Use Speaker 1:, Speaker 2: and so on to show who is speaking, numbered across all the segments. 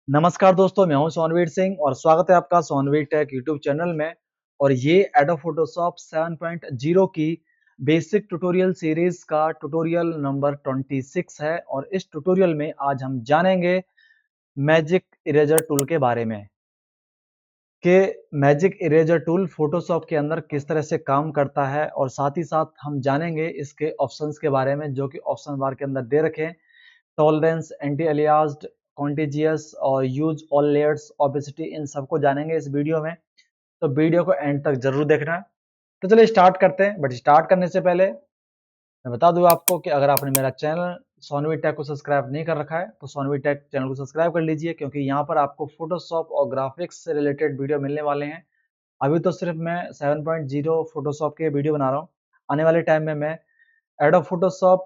Speaker 1: नमस्कार दोस्तों, मैं हूं सोनवीर सिंह और स्वागत है आपका सोनवीर टेक यूट्यूब चैनल में। और ये एडोब फोटोशॉप 7.0 की बेसिक ट्यूटोरियल सीरीज का ट्यूटोरियल नंबर 26 है। और इस ट्यूटोरियल में आज हम जानेंगे मैजिक इरेजर टूल के बारे में कि मैजिक इरेजर टूल फोटोशॉप के अंदर किस तरह से काम करता है। और साथ ही साथ हम जानेंगे इसके ऑप्शंस के बारे में, जो कि ऑप्शन बार के अंदर दे रखे हैं। टॉलरेंस, एंटी एलियास्ड, कॉन्टिजियस और यूज ऑल लेयर्स, ओपेसिटी, इन सबको जानेंगे इस वीडियो में। तो वीडियो को एंड तक जरूर देखना है। तो चलिए स्टार्ट करते हैं। बट स्टार्ट करने से पहले मैं बता दूं आपको कि अगर आपने मेरा चैनल सोनवी टेक को सब्सक्राइब नहीं कर रखा है तो सोनवी टेक चैनल को सब्सक्राइब कर लीजिए, क्योंकि यहाँ पर आपको फोटोशॉप और ग्राफिक्स से रिलेटेड वीडियो मिलने वाले हैं। अभी तो सिर्फ मैं 7.0 फोटोशॉप के वीडियो बना रहा हूँ। आने वाले टाइम में मैं एडोब फोटोशॉप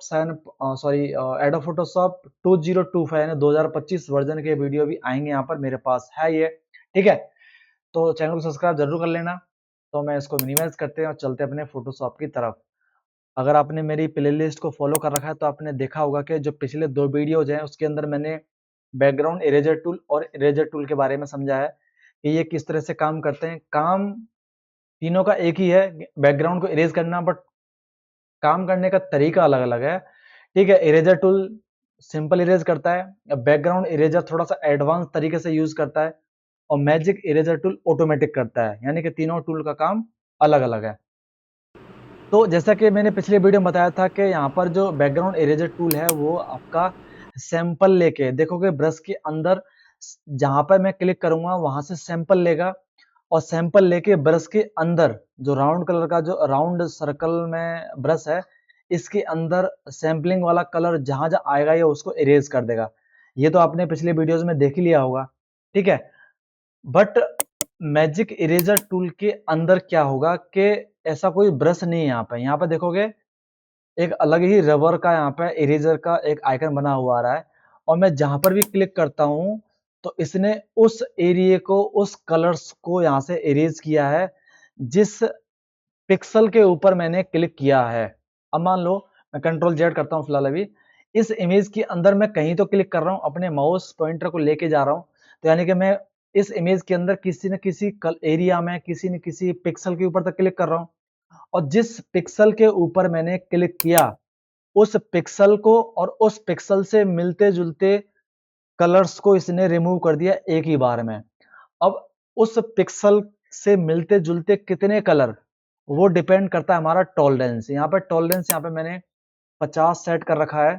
Speaker 1: एडोब फोटोशॉप 2025 यानी 2025 वर्जन के वीडियो भी आएंगे। यहाँ पर मेरे पास है ये, ठीक है। तो चैनल को सब्सक्राइब जरूर कर लेना। तो मैं इसको मिनिमाइज करते हैं और चलते अपने फोटोशॉप की तरफ। अगर आपने मेरी प्लेलिस्ट को फॉलो कर रखा है तो आपने देखा होगा कि जो पिछले 2 वीडियोज हैं उसके अंदर मैंने बैकग्राउंड इरेजर टूल और इरेजर टूल के बारे में समझा है कि ये किस तरह से काम करते हैं। काम तीनों का एक ही है, बैकग्राउंड को इरेज करना, बट काम करने का तरीका अलग अलग है, ठीक है। इरेजर टूल सिंपल इरेज करता है, बैकग्राउंड इरेजर थोड़ा सा एडवांस तरीके से यूज करता है, और मैजिक इरेजर टूल ऑटोमेटिक करता है। यानी कि तीनों टूल का काम अलग अलग है। तो जैसा कि मैंने पिछले वीडियो में बताया था कि यहाँ पर जो बैकग्राउंड इरेजर टूल है वो आपका सैंपल लेके, देखोगे ब्रश के अंदर जहां पर मैं क्लिक करूंगा वहां से सैंपल लेगा, और सैंपल लेके ब्रश के अंदर जो राउंड कलर का जो राउंड सर्कल में ब्रश है, इसके अंदर सैंपलिंग वाला कलर जहां जहां आएगा ये उसको इरेज कर देगा। ये तो आपने पिछले वीडियोस में देख ही लिया होगा, ठीक है। बट मैजिक इरेजर टूल के अंदर क्या होगा कि ऐसा कोई ब्रश नहीं है। यहाँ पे देखोगे एक अलग ही रबर का यहाँ पे इरेजर का एक आइकन बना हुआ आ रहा है, और मैं जहां पर भी क्लिक करता हूं तो इसने उस एरिया को, उस कलर्स को यहाँ से इरेज किया है जिस पिक्सल के ऊपर मैंने क्लिक किया है। अब मान लो मैं कंट्रोल जेड करता हूँ फिलहाल, अभी इस इमेज के अंदर मैं कहीं तो क्लिक कर रहा हूँ, अपने माउस पॉइंटर को लेके जा रहा हूँ, तो यानी कि मैं इस इमेज के अंदर किसी न किसी एरिया में, किसी न किसी पिक्सल के ऊपर तक क्लिक कर रहा हूँ। और जिस पिक्सल के ऊपर मैंने क्लिक किया उस पिक्सल को और उस पिक्सल से मिलते जुलते कलर्स को इसने रिमूव कर दिया एक ही बार में। अब उस पिक्सल से मिलते जुलते कितने कलर, वो डिपेंड करता है हमारा टॉलरेंस। यहाँ पर टॉलरेंस यहाँ पे मैंने 50 सेट कर रखा है,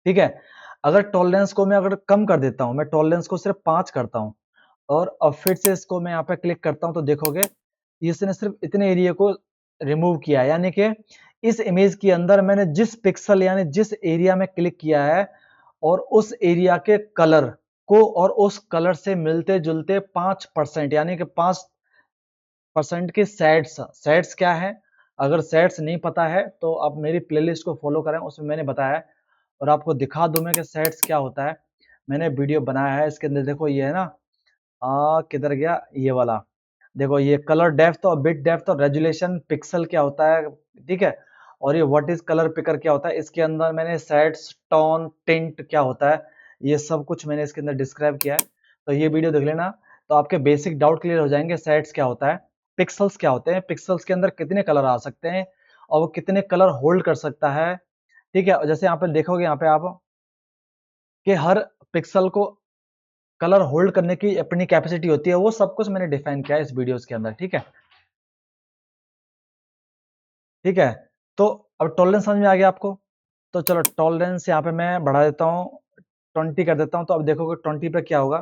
Speaker 1: ठीक है। अगर टॉलरेंस को मैं अगर कम कर देता हूँ, मैं टॉलरेंस को सिर्फ 5 करता हूँ और अब फिर से इसको मैं यहाँ पे क्लिक करता हूँ, तो देखोगे इसने सिर्फ इतने एरिया को रिमूव किया है। यानी कि इस इमेज के अंदर मैंने जिस पिक्सल यानी जिस एरिया में क्लिक किया है और उस एरिया के कलर को और उस कलर से मिलते जुलते 5% यानी कि 5% के सेट्स। सेट्स क्या है, अगर सेट्स नहीं पता है तो आप मेरी प्लेलिस्ट को फॉलो करें, उसमें मैंने बताया है। और आपको दिखा दूं मैं कि सेट्स क्या होता है, मैंने वीडियो बनाया है इसके अंदर। देखो ये है ना, किधर गया ये वाला, देखो ये कलर डेप्थ और बिट डेप्थ और रेजुलेशन पिक्सल क्या होता है, ठीक है। और ये व्हाट इज कलर पिकर क्या होता है, इसके अंदर मैंने सेट्स, टोन, टिंट क्या होता है, ये सब कुछ मैंने इसके अंदर डिस्क्राइब किया है। तो ये वीडियो देख लेना, तो आपके बेसिक डाउट क्लियर हो जाएंगे। सेट्स क्या होता है, पिक्सल्स क्या होते हैं, पिक्सल्स के अंदर कितने कलर आ सकते हैं और वो कितने कलर होल्ड कर सकता है, ठीक है। और जैसे यहाँ पे देखोगे यहाँ पे आप कि हर पिक्सल को कलर होल्ड करने की अपनी कैपेसिटी होती है, वो सब कुछ मैंने डिफाइन किया है इस वीडियोस के अंदर, ठीक है। ठीक है, तो अब टॉलरेंस समझ में आ गया आपको। तो चलो टॉलरेंस यहाँ पे मैं बढ़ा देता हूँ, 20 कर देता हूँ। तो अब देखोगे 20 पे क्या होगा,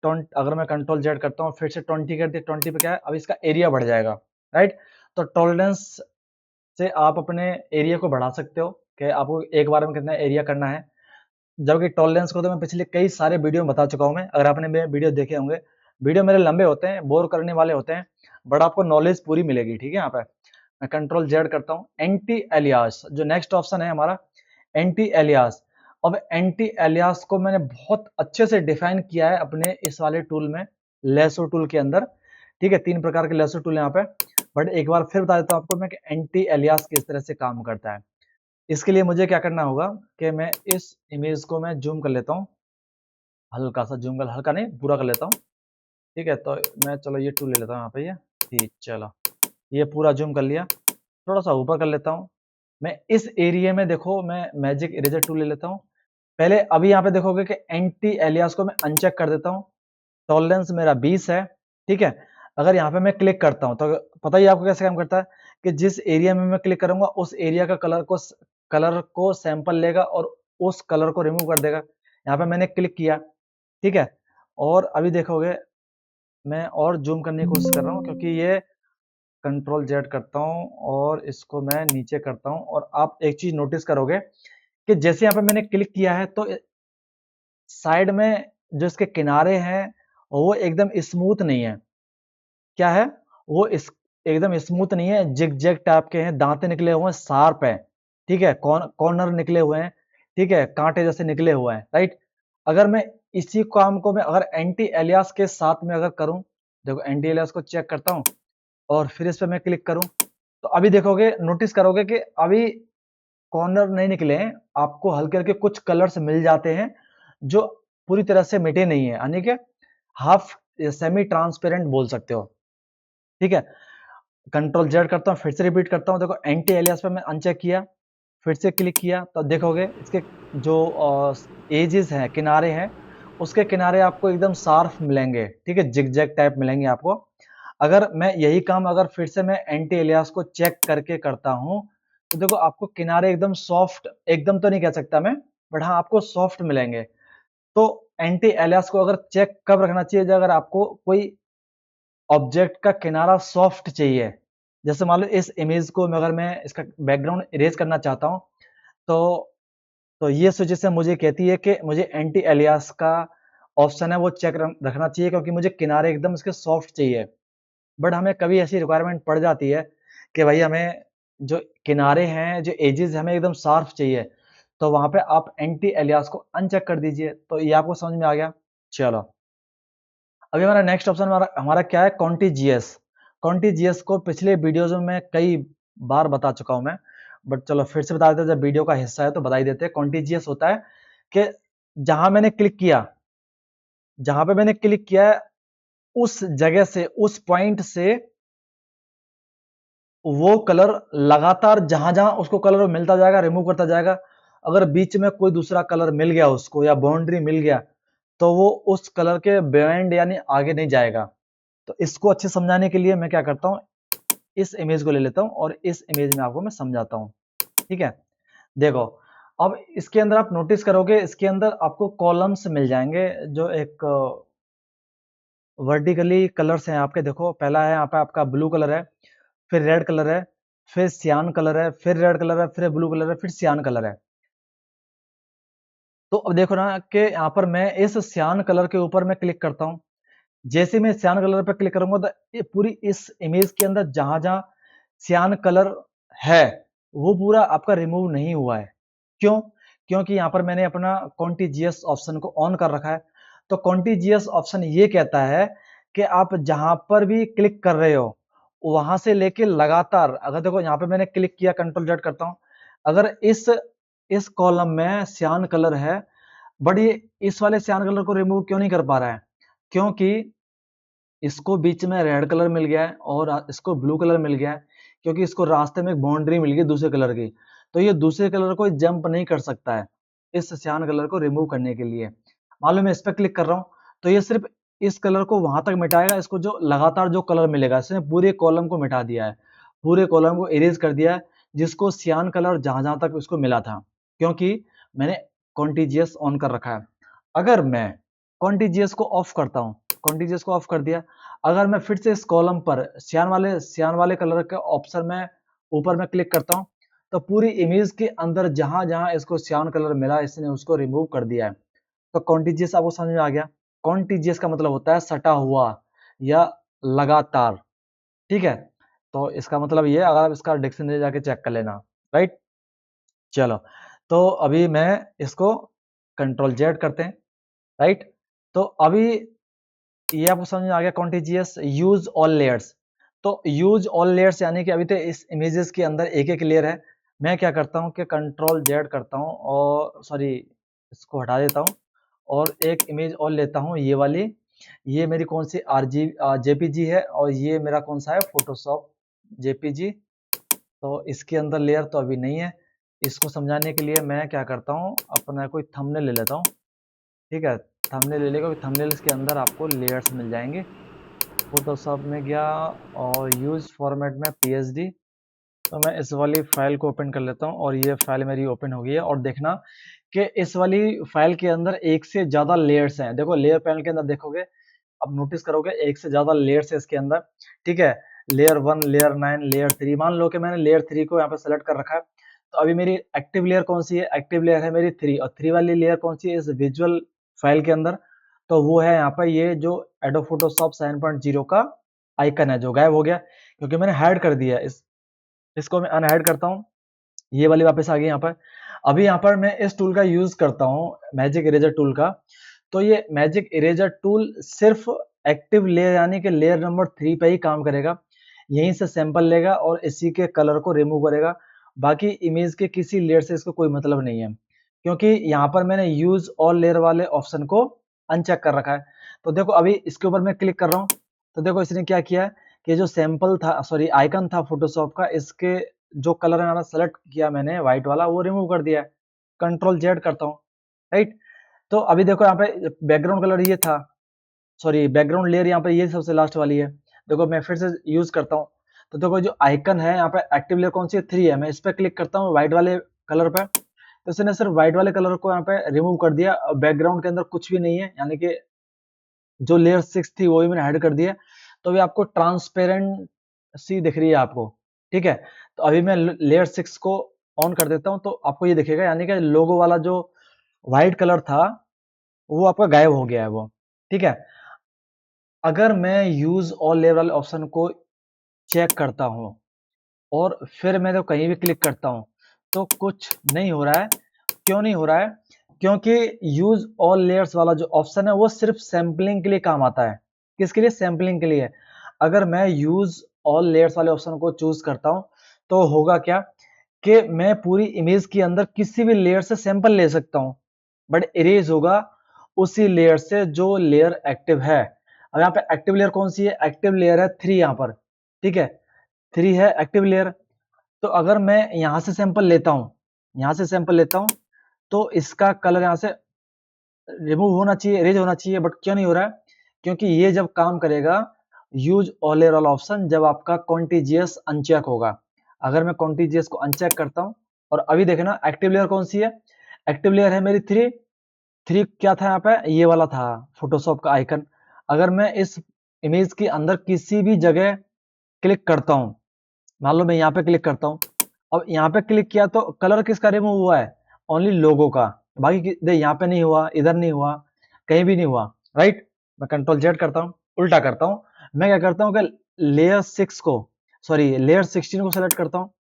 Speaker 1: 20 अगर मैं कंट्रोल जेड करता हूँ फिर से 20 कर दिया, 20 पे क्या है, अब इसका एरिया बढ़ जाएगा, राइट। तो टॉलरेंस से आप अपने एरिया को बढ़ा सकते हो कि आपको एक बार में कितना एरिया करना है। जबकि टॉलरेंस को तो मैं पिछले कई सारे वीडियो में बता चुका हूँ मैं, अगर आपने मेरे वीडियो देखे होंगे। वीडियो मेरे लंबे होते हैं, बोर करने वाले होते हैं, बट आपको नॉलेज पूरी मिलेगी, ठीक है। यहाँ पे मैं कंट्रोल जेड करता हूँ, एंटी एलियास जो नेक्स्ट ऑप्शन है हमारा, एंटी एलियास। अब एंटी एलियास को मैंने बहुत अच्छे से डिफाइन किया है अपने इस वाले टूल में, लेसो टूल के अंदर, ठीक है। 3 प्रकार के लेसो टूल यहाँ पे, बट एक बार फिर बता देता हूँ आपको मैं कि एंटी एलियास किस तरह से काम करता है। इसके लिए मुझे क्या करना होगा कि मैं इस इमेज को मैं जूम कर लेता हूँ, हल्का सा जूम कर, हल्का नहीं पूरा कर लेता हूँ। ठीक है, तो मैं चलो ये टू ले लेता हूँ यहाँ पे, ये ठीक, चलो ये पूरा जूम कर लिया। थोड़ा सा ऊपर कर लेता हूँ। मैं इस एरिया में देखो मैं मैजिक इरेजर टूल ले लेता हूँ। पहले अभी यहाँ पे देखोगे कि एंटी एलियास को मैं अनचेक कर देता हूँ। टॉलरेंस मेरा 20 है। ठीक है, अगर यहाँ पे मैं क्लिक करता हूँ तो पता ही आपको कैसे काम करता है कि जिस एरिया में मैं क्लिक करूंगा उस एरिया का कलर को सैंपल लेगा और उस कलर को रिमूव कर देगा। यहाँ पे मैंने क्लिक किया। ठीक है, और अभी देखोगे मैं और जूम करने की कोशिश कर रहा हूँ, क्योंकि ये कंट्रोल जेड करता हूँ और इसको मैं नीचे करता हूँ। और आप एक चीज नोटिस करोगे कि जैसे यहाँ पे मैंने क्लिक किया है तो साइड में जो इसके किनारे हैं वो एकदम स्मूथ नहीं है। क्या है वो, इस एकदम स्मूथ नहीं है, जिग जैग टाइप के हैं, दांते निकले हुए हैं, शार्प है। ठीक है, कॉर्नर निकले हुए हैं। ठीक है, कांटे जैसे निकले हुए हैं, राइट। अगर मैं इसी काम को मैं अगर एंटी एलियास के साथ में अगर करूं, देखो एंटी एलियास को चेक करता हूं और फिर इस पे मैं क्लिक करूं, तो अभी देखोगे नोटिस करोगे कि अभी कॉर्नर नहीं निकले हैं, आपको हल्के हल्के कुछ कलर्स मिल जाते हैं जो पूरी तरह से मिटे नहीं है, यानी कि हाफ सेमी ट्रांसपेरेंट बोल सकते हो। ठीक है, कंट्रोल जेड करता हूँ, फिर से रिपीट करता हूँ। देखो एंटी एलियास पे मैं अनचेक किया, फिर से क्लिक किया, तो देखोगे इसके जो एजेस हैं, किनारे हैं, उसके किनारे आपको एकदम शार्प मिलेंगे। ठीक है, जिगजैग टाइप मिलेंगे आपको। अगर मैं यही काम अगर फिर से मैं एंटी एलियास को चेक करके करता हूं, तो देखो आपको किनारे एकदम सॉफ्ट, एकदम तो नहीं कह सकता मैं, बट हाँ आपको सॉफ्ट मिलेंगे। तो एंटी एलियास को अगर चेक कब रखना चाहिए, अगर आपको कोई ऑब्जेक्ट का किनारा सॉफ्ट चाहिए। जैसे मान लो इस इमेज को अगर मैं इसका बैकग्राउंड इरेज करना चाहता हूं, तो ये सिचुएशन मुझे कहती है कि मुझे एंटी एलियास का ऑप्शन है वो चेक रखना चाहिए, क्योंकि मुझे किनारे एकदम इसके सॉफ्ट चाहिए। बट हमें कभी ऐसी रिक्वायरमेंट पड़ जाती है कि भाई हमें जो किनारे हैं, जो एजेस हमें एकदम शार्प चाहिए, तो वहां पे आप एंटी एलियास को अनचेक कर दीजिए। तो ये आपको समझ में आ गया। चलो अभी हमारा नेक्स्ट ऑप्शन हमारा हमारा क्या है, कॉन्टीजियस। कॉन्टीजियस को पिछले वीडियोज में मैं कई बार बता चुका हूं मैं, बट चलो फिर से बता देते हैं, जब वीडियो का हिस्सा है तो बता ही देते हैं। कॉन्टीजियस होता है कि जहां मैंने क्लिक किया, जहां पे मैंने क्लिक किया है उस जगह से, उस पॉइंट से वो कलर लगातार जहां जहां उसको कलर मिलता जाएगा रिमूव करता जाएगा। अगर बीच में कोई दूसरा कलर मिल गया उसको या बाउंड्री मिल गया, तो वो उस कलर के बियॉन्ड यानी आगे नहीं जाएगा। तो इसको अच्छे समझाने के लिए मैं क्या करता हूँ, इस इमेज को ले लेता हूँ और इस इमेज में आपको मैं समझाता हूँ। ठीक है, देखो अब इसके अंदर आप नोटिस करोगे, इसके अंदर आपको कॉलम्स मिल जाएंगे जो एक वर्टिकली कलर्स हैं आपके। देखो पहला है यहाँ पे आपका ब्लू कलर है, फिर रेड कलर है, फिर सियान कलर है, फिर रेड कलर है, फिर ब्लू कलर है, फिर सियान कलर है। तो अब देखो ना कि यहाँ पर मैं इस सियान कलर के ऊपर मैं क्लिक करता हूँ। जैसे मैं सियान कलर पर क्लिक करूंगा तो ये पूरी इस इमेज के अंदर जहां जहां सियान कलर है वो पूरा आपका रिमूव नहीं हुआ है। क्यों? क्योंकि यहाँ पर मैंने अपना कॉन्टिजियस ऑप्शन को ऑन कर रखा है। तो कॉन्टिजियस ऑप्शन ये कहता है कि आप जहां पर भी क्लिक कर रहे हो वहां से लेके लगातार, अगर देखो यहाँ पे मैंने क्लिक किया, कंट्रोल जेड करता हूं, अगर इस कॉलम में सियान कलर है, बट ये इस वाले सियान कलर को रिमूव क्यों नहीं कर पा रहा है? क्योंकि इसको बीच में रेड कलर मिल गया है और इसको ब्लू कलर मिल गया है, क्योंकि इसको रास्ते में एक बाउंड्री मिल गई दूसरे कलर की। तो ये दूसरे कलर को जंप नहीं कर सकता है इस सियान कलर को रिमूव करने के लिए। मान लो मैं इस पर क्लिक कर रहा हूँ, तो ये सिर्फ इस कलर को वहां तक मिटाएगा, इसको जो लगातार जो कलर मिलेगा, इसने पूरे कॉलम को मिटा दिया है, पूरे कॉलम को इरेज कर दिया है, जिसको सियान कलर जहां जहां तक उसको मिला था, क्योंकि मैंने कॉन्टिजियस ऑन कर रखा है। अगर मैं कॉन्टिजियस को ऑफ करता हूँ, कॉन्टिजियस को ऑफ कर दिया, अगर मैं फिर से इस कॉलम पर सियान वाले कलर के ऑप्शन में ऊपर में क्लिक करता हूं, तो पूरी इमेज के अंदर जहां जहां इसको सियान कलर मिला इसने उसको रिमूव कर दिया है। तो कॉन्टिजियस आपको समझ में आ गया। कॉन्टिजियस का मतलब होता है सटा हुआ या लगातार। ठीक है, तो इसका मतलब ये है, अगर आप इसका डिक्शनरी जाके चेक कर लेना, राइट। चलो तो अभी मैं इसको कंट्रोल जेड करते हैं, राइट। तो अभी ये आपको समझ में आ गया कॉन्टिजियस। यूज ऑल लेयर्स, तो यूज ऑल लेयर्स यानी कि अभी तो इस इमेजेस के अंदर एक एक लेयर है। मैं क्या करता हूँ कि कंट्रोल जेड करता हूँ और सॉरी इसको हटा देता हूँ और एक इमेज और लेता हूँ ये वाली। ये मेरी कौन सी जेपीजी है और ये मेरा कौन सा है फोटोशॉप जेपीजी। तो इसके अंदर लेयर तो अभी नहीं है। इसको समझाने के लिए मैं क्या करता हूँ, अपना कोई थंबनेल ले लेता हूँ। ठीक है, थंबनेल ले लेगा, थंबनेल्स के अंदर आपको लेयर्स मिल जाएंगे। फोटोशॉप में गया और यूज फॉर्मेट में पीएसडी। तो मैं इस वाली फाइल को ओपन कर लेता हूँ और ये फाइल मेरी ओपन हो गई है। और देखना कि इस वाली फाइल के अंदर एक से ज्यादा लेयर्स हैं। देखो लेयर पैनल के अंदर देखोगे, अब नोटिस करोगे एक से ज्यादा लेयर्स है इसके अंदर। ठीक है, लेयर 1, लेयर 9, लेयर 3। मान लो कि मैंने लेयर 3 को यहाँ पे सेलेक्ट कर रखा है। तो अभी मेरी एक्टिव लेयर कौन सी है, एक्टिव लेयर है मेरी 3। और 3 वाली लेयर कौन सी है इस विजुअल फाइल के अंदर, तो वो है यहाँ पर ये जो एडोब फोटोशॉप 7.0 का आइकन है जो गायब हो गया क्योंकि मैंने हाइड कर दिया। इसको मैं अनहाइड करता हूँ, ये वाली वापस आ गई यहाँ पर। अभी यहाँ पर मैं इस टूल का यूज करता हूँ, मैजिक इरेजर टूल का। तो ये मैजिक इरेजर टूल सिर्फ एक्टिव लेयर यानी कि लेयर नंबर 3 पे ही काम करेगा। यहीं से सैंपल लेगा और इसी के कलर को रिमूव करेगा। बाकी इमेज के किसी लेयर से इसको कोई मतलब नहीं है, क्योंकि यहाँ पर मैंने यूज ऑल लेयर वाले ऑप्शन को अनचेक कर रखा है। तो देखो अभी इसके ऊपर मैं क्लिक कर रहा हूँ, तो देखो इसने क्या किया कि जो सैंपल था, सॉरी आइकन था फोटोशॉप का, इसके जो कलर है ना सेलेक्ट किया मैंने व्हाइट वाला, वो रिमूव कर दिया है। कंट्रोल जेड करता हूँ, राइट। तो अभी देखो यहाँ पे बैकग्राउंड कलर ये था, सॉरी बैकग्राउंड लेयर यहाँ पे ये सबसे लास्ट वाली है। देखो मैं फिर से यूज करता हूँ, तो देखो जो आइकन है यहाँ पे एक्टिव लेयर कौन सी है 3 है। मैं इस पे क्लिक करता हूँ व्हाइट वाले कलर पे, तो इसने सिर्फ व्हाइट वाले कलर को यहाँ पे रिमूव कर दिया। बैकग्राउंड के अंदर कुछ भी नहीं है, यानी कि जो लेयर 6 थी वो भी मैंने हाइड कर दिया। तो अभी आपको ट्रांसपेरेंट सी दिख रही है आपको। ठीक है, तो अभी मैं लेयर 6 को ऑन कर देता हूँ, तो आपको ये दिखेगा, यानी कि लोगो वाला जो व्हाइट कलर था वो आपका गायब हो गया है वो। ठीक है, अगर मैं यूज ऑल लेयर वाले ऑप्शन को चेक करता हूँ और फिर मैं तो कहीं भी क्लिक करता हूँ तो कुछ नहीं हो रहा है। क्यों नहीं हो रहा है? क्योंकि यूज ऑल लेयर्स वाला जो ऑप्शन है वो सिर्फ सैंपलिंग के लिए काम आता है। किसके लिए? सैंपलिंग के लिए। अगर मैं यूज ऑल लेयर्स वाले ऑप्शन को चूज करता हूं तो होगा क्या कि मैं पूरी इमेज के अंदर किसी भी लेयर से सैंपल ले सकता हूं, बट इरेज होगा उसी लेयर से जो लेयर एक्टिव है। अब यहाँ पे एक्टिव लेयर कौन सी है? एक्टिव लेयर है 3 यहाँ पर। ठीक है, 3 है एक्टिव लेयर। तो अगर मैं यहां से सैंपल लेता हूं, यहां से सैंपल लेता हूं, तो इसका कलर यहां से रिमूव होना चाहिए, इरेज होना चाहिए, बट क्यों नहीं हो रहा है? क्योंकि ये जब काम करेगा यूज ऑल लेयर वाला ऑप्शन जब आपका कॉन्टिजियस अनचेक होगा। अगर मैं कॉन्टिजियस को अनचेक करता हूं और अभी देखना एक्टिव लेयर कौन सी है? एक्टिव लेयर है मेरी 3। 3 क्या था यहाँ पे? ये वाला था फोटोशॉप का आइकन। अगर मैं इस इमेज के अंदर किसी भी जगह क्लिक करता हूं, मान लो मैं यहाँ पे क्लिक करता हूँ, अब यहाँ पे क्लिक किया तो कलर किसका रिमूव हुआ है? ओनली लोगो का। बाकी देख यहाँ पे नहीं हुआ, इधर नहीं हुआ, कहीं भी नहीं हुआ, राइट। मैं कंट्रोल जेड करता हूँ, उल्टा करता हूँ। मैं क्या करता हूँ कि लेयर 6 को, सॉरी लेयर 16 को सेलेक्ट करता हूँ।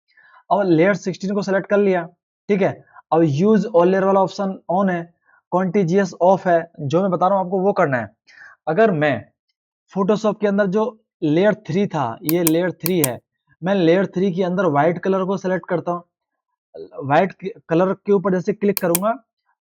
Speaker 1: और लेयर 16 को सेलेक्ट कर लिया, ठीक है। अब यूज ऑल लेयर वाला ऑप्शन ऑन है, कॉन्टिजियस ऑफ है। जो मैं बता रहा हूँ आपको वो करना है। अगर मैं फोटोशॉप के अंदर जो लेयर 3 था, ये लेयर 3 है, मैं लेयर 3 के अंदर व्हाइट कलर को सेलेक्ट करता हूँ। व्हाइट कलर के ऊपर जैसे क्लिक करूंगा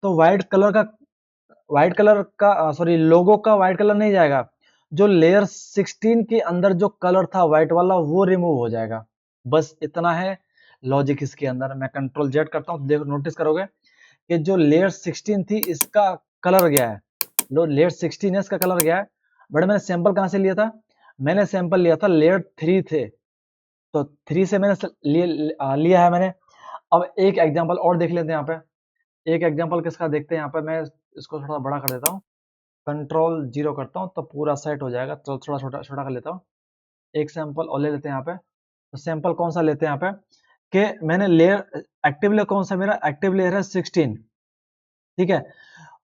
Speaker 1: तो व्हाइट कलर का सॉरी लोगो का व्हाइट कलर नहीं जाएगा, जो लेयर 16 के अंदर जो कलर था व्हाइट वाला वो रिमूव हो जाएगा। बस इतना है लॉजिक इसके अंदर। मैं कंट्रोल जेड करता हूँ, देखो नोटिस करोगे कि जो लेयर 16 थी इसका कलर गया है। लो लेयर 16 है, इसका कलर गया है। बट मैंने सैंपल कहां से लिया था? मैंने सैंपल लिया था लेयर 3 थे, तो 3 से मैंने लिया है मैंने। अब एक एग्जांपल और देख लेते हैं यहाँ पे। एक एग्जांपल किसका देखते हैं यहाँ पे। मैं इसको थोड़ा बड़ा कर देता हूँ, कंट्रोल 0 करता हूँ तो पूरा सेट हो जाएगा। तो थोड़ा छोटा छोटा कर लेता हूँ। एक सैंपल और ले लेते हैं यहाँ पे। तो सैंपल कौन सा लेते हैं यहाँ पे कि मैंने लेयर, एक्टिव लेयर कौन सा मेरा? एक्टिव लेयर है 16, ठीक है।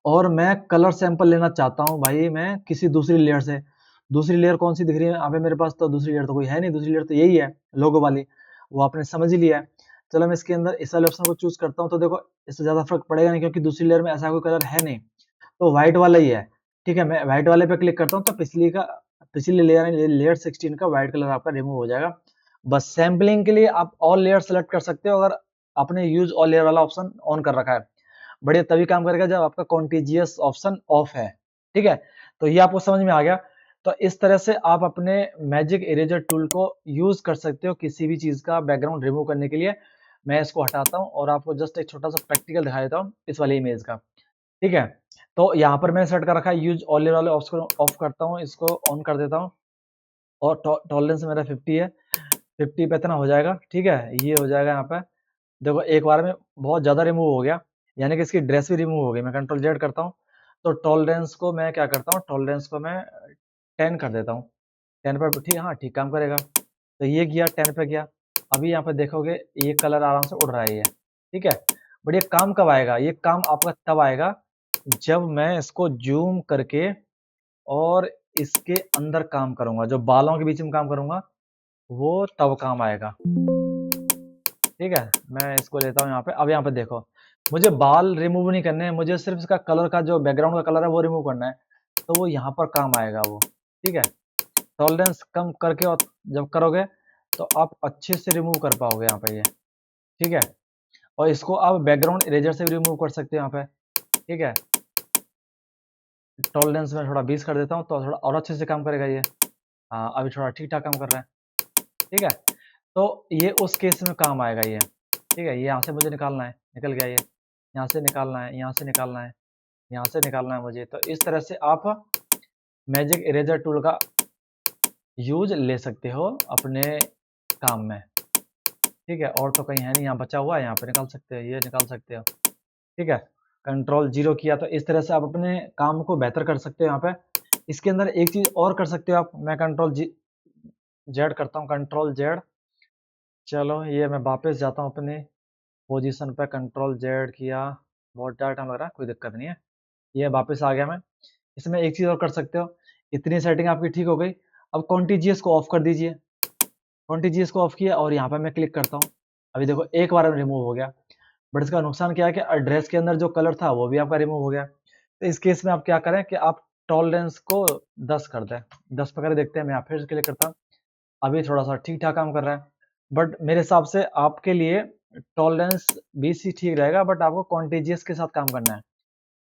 Speaker 1: और मैं कलर सैंपल लेना चाहता हूँ भाई मैं किसी दूसरी लेयर से। दूसरी लेयर कौन सी दिख रही है यहाँ पे मेरे पास? तो दूसरी लेयर तो कोई है नहीं, दूसरी लेयर तो यही है लोगो वाली, वो आपने समझ ही लिया है। चलो मैं इसके अंदर इस वाले ऑप्शन को चूज करता हूँ, तो देखो इससे ज्यादा फर्क पड़ेगा नहीं क्योंकि दूसरी लेयर में ऐसा कोई कलर है नहीं, तो व्हाइट वाला ही है। ठीक है, मैं व्हाइट वाले पे क्लिक करता हूँ तो पिछली लेयर लेयर 16 का व्हाइट कलर आपका रिमूव हो जाएगा। बस सैम्पलिंग के लिए आप ऑल लेयर सेलेक्ट कर सकते हो अगर आपने यूज ऑल लेयर वाला ऑप्शन ऑन कर रखा है। बढ़िया तभी काम करेगा जब आपका कॉन्टिजियस ऑप्शन ऑफ है। ठीक है, तो ये आपको समझ में आ गया। तो इस तरह से आप अपने मैजिक इरेजर टूल को यूज कर सकते हो किसी भी चीज का बैकग्राउंड रिमूव करने के लिए। मैं इसको हटाता हूँ और आपको जस्ट एक छोटा सा प्रैक्टिकल दिखा देता हूँ इस वाली इमेज का। ठीक है, तो यहाँ पर मैंने सेट कर रखा है यूज ऑल वाले ऑफ करता हूँ, इसको ऑन कर देता हूँ और टॉलरेंस मेरा 50 है, 50 पे इतना हो जाएगा। ठीक है, ये हो जाएगा यहाँ पे। देखो एक बार में बहुत ज़्यादा रिमूव हो गया, यानी कि इसकी ड्रेस भी रिमूव हो गई। मैं कंट्रोल जेड करता हूँ तो टॉलरेंस को मैं क्या करता हूँ, टॉलरेंस को मैं 10 कर देता हूँ। 10 पर ठीक, हाँ ठीक काम करेगा। तो ये गया 10 पे गया। अभी यहाँ पे देखोगे ये कलर आराम से उड़ रहा है ये। ठीक है, बट ये काम कब आएगा, ये काम आपका तब आएगा जब मैं इसको जूम करके और इसके अंदर काम करूंगा, जो बालों के बीच में काम करूंगा वो तब काम आएगा। ठीक है, मैं इसको लेता हूँ यहाँ पे। अब यहाँ पे देखो मुझे बाल रिमूव नहीं करने हैं, मुझे सिर्फ इसका कलर का जो बैकग्राउंड का कलर है वो रिमूव करना है, तो वो यहाँ पर काम आएगा वो। ठीक है, टॉलरेंस कम करके और जब करोगे तो आप अच्छे से रिमूव कर पाओगे यहाँ पे ये। ठीक है, और इसको आप बैकग्राउंड इरेजर से भी रिमूव कर सकते हो यहाँ पे। ठीक है, टॉलरेंस में थोड़ा 20 कर देता हूँ तो थोड़ा और अच्छे से काम करेगा ये। हाँ अभी थोड़ा ठीक ठाक काम कर रहा है। ठीक है, तो ये उस केस में काम आएगा ये। ठीक है, ये यहाँ से मुझे निकालना है, निकल गया ये। यहाँ से निकालना है, यहाँ से निकालना है, यहाँ से निकालना है मुझे। तो इस तरह से आप मैजिक इरेजर टूल का यूज ले सकते हो अपने काम में। ठीक है, और तो कहीं है नहीं, यहाँ बचा हुआ है, यहाँ पे निकाल सकते हो, ये निकाल सकते हो। ठीक है, कंट्रोल 0 किया तो इस तरह से आप अपने काम को बेहतर कर सकते हो यहाँ पे। इसके अंदर एक चीज और कर सकते हो आप, मैं कंट्रोल जेड करता हूँ, कंट्रोल जेड। चलो ये मैं वापस जाता हूँ अपने पोजीशन पे, कंट्रोल जेड किया, बहुत ज़्यादा टाइम लग रहा है, कोई दिक्कत नहीं है। ये वापस आ गया मैं। इसमें एक चीज़ और कर सकते हो, इतनी सेटिंग आपकी ठीक हो गई। अब कॉन्टिजियस को ऑफ कर दीजिए, कॉन्टिजियस को ऑफ किया और यहाँ पर मैं क्लिक करता हूँ। अभी देखो एक बार में रिमूव हो गया, बट इसका नुकसान क्या है कि एड्रेस के अंदर जो कलर था वो भी आपका रिमूव हो गया। तो इस केस में आप क्या करें कि आप टॉलरेंस को 10 कर दें, 10 पे करके देखते हैं। मैं यहाँ फिर क्लिक करता हूँ, अभी थोड़ा सा ठीक ठाक काम कर रहा है, बट मेरे हिसाब से आपके लिए टॉलरेंस 20 ही ठीक रहेगा, बट आपको कॉन्टेजियस के साथ काम करना है,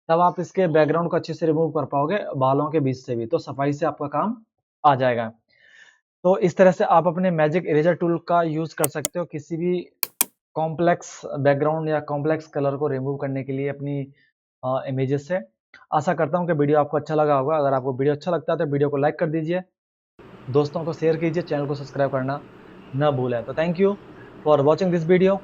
Speaker 1: तब आप इसके बैकग्राउंड को अच्छे से रिमूव कर पाओगे बालों के बीच से भी, तो सफाई से आपका काम आ जाएगा। तो इस तरह से आप अपने मैजिक इरेजर टूल का यूज कर सकते हो किसी भी कॉम्प्लेक्स बैकग्राउंड या कॉम्प्लेक्स कलर को रिमूव करने के लिए अपनी इमेजेस से। आशा करता हूँ कि वीडियो आपको अच्छा लगा होगा। अगर आपको वीडियो अच्छा लगता है तो वीडियो को लाइक कर दीजिए, दोस्तों को शेयर कीजिए, चैनल को सब्सक्राइब करना न भूलें। तो thank you for watching this video.